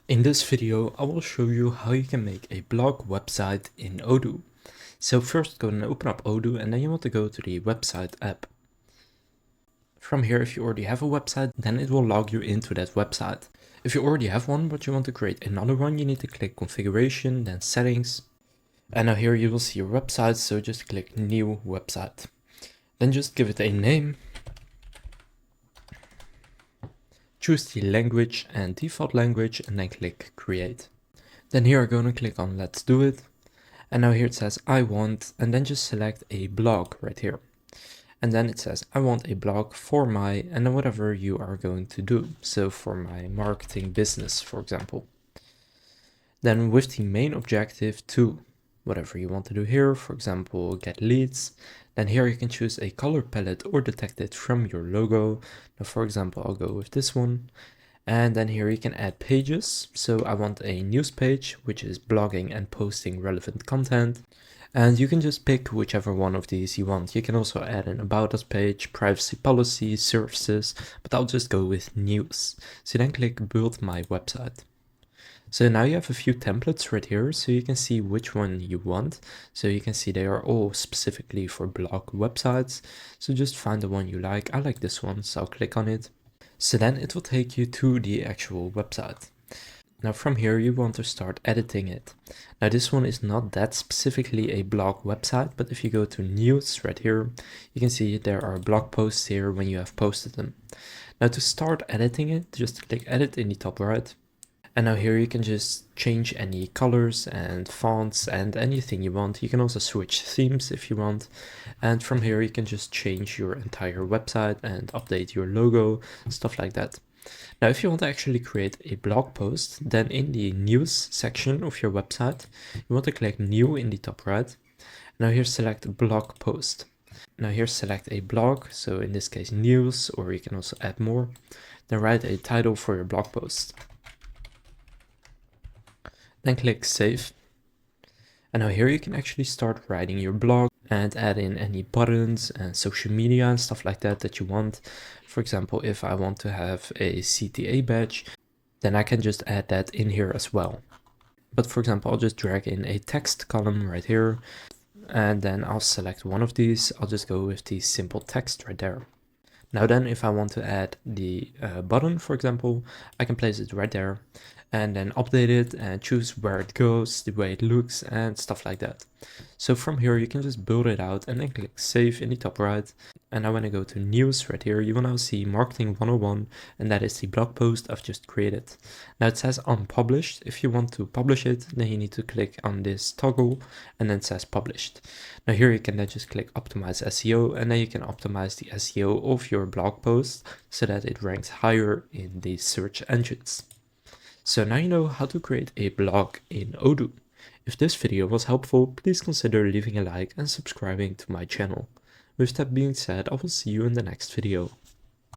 In this video, I will show you how you can make a blog website in Odoo. So first go and open up Odoo, and then you want to go to the website app. From here, if you already have a website, then it will log you into that website. If you already have one but you want to create another one, you need to click configuration, then settings. And now here you will see your website, so just click new website. Then just give it a name. Choose the language and default language and then click create. Then here I'm going to click on let's do it. And now here it says I want, and then just select a blog right here. And then it says I want a blog for my, and then whatever you are going to do. So for my marketing business, for example. Then with the main objective to whatever you want to do here, for example, get leads. Then here you can choose a color palette or detect it from your logo. Now, for example, I'll go with this one. And then here you can add pages. So I want a news page, which is blogging and posting relevant content. And you can just pick whichever one of these you want. You can also add an about us page, privacy policy, services, but I'll just go with news. So then click build my website. So now you have a few templates right here, so you can see which one you want. So you can see they are all specifically for blog websites. So just find the one you like. I like this one, so I'll click on it. So then it will take you to the actual website. Now from here you want to start editing it. Now this one is not that specifically a blog website, but if you go to news right here, you can see there are blog posts here when you have posted them. Now to start editing it, just click edit in the top right. And now here you can just change any colors and fonts and anything you want. You can also switch themes if you want. And from here you can just change your entire website and update your logo, stuff like that. Now if you want to actually create a blog post, then in the news section of your website, you want to click new in the top right. Now here select blog post. Now here select a blog, so in this case news, or you can also add more. Then write a title for your blog post. Then click save. And now here you can actually start writing your blog and add in any buttons and social media and stuff like that you want. For example, if I want to have a CTA badge, then I can just add that in here as well. But for example, I'll just drag in a text column right here, and then I'll select one of these. I'll just go with the simple text right there. Now then, if I want to add the button, for example, I can place it right there and then update it and choose where it goes, the way it looks and stuff like that. So from here, you can just build it out and then click save in the top right. And now when I go to news right here, you will now see marketing 101, and that is the blog post I've just created. Now it says unpublished. If you want to publish it, then you need to click on this toggle and then it says published. Now here you can then just click optimize SEO, and then you can optimize the SEO of your blog post so that it ranks higher in the search engines. So now you know how to create a blog in Odoo. If this video was helpful, please consider leaving a like and subscribing to my channel. With that being said, I will see you in the next video.